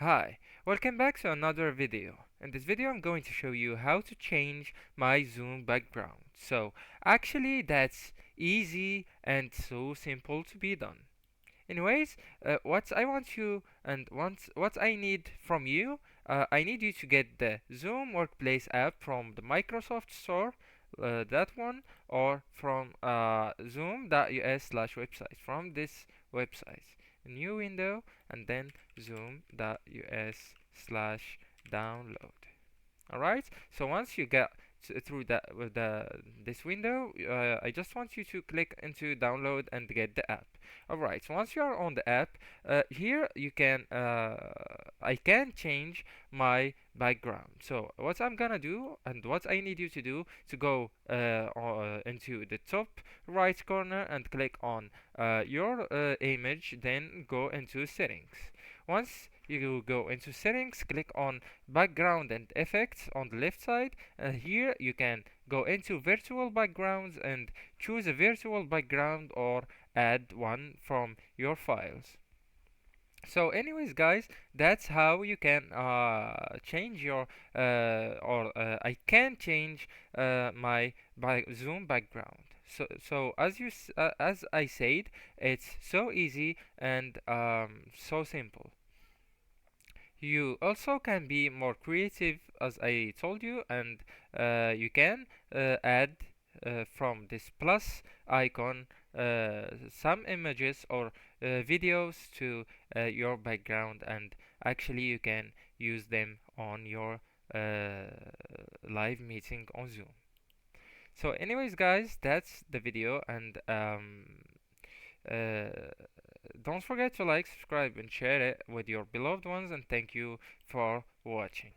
Hi, welcome back to another video. In this video I'm going to show you how to change my Zoom background. Actually that's easy and so simple to be done. Anyways, what I want you and what I need from you, I need you to get the Zoom Workplace app from the Microsoft Store, that one, or from zoom.us/website, from this website. New window, and then zoom.us/download. Alright, so once you get through that with the this window, I just want you to click into download and get the app. Alright, so once you are on the app, here you can I can change my background. So what I'm gonna do and what I need you to do to go into the top right corner and click on your image, then go into settings. Once you go into settings, click on background and effects on the left side. Here you can go into virtual backgrounds and choose a virtual background or add one from your files. So anyways guys, that's how you can change your I can change my Zoom background. So as I said, it's so easy and so simple. You also can be more creative, as I told you, and you can add from this plus icon some images or videos to your background, and actually you can use them on your uh, live meeting on Zoom. So anyways guys, that's the video, and uh, don't forget to like, subscribe, and share it with your beloved ones, and thank you for watching.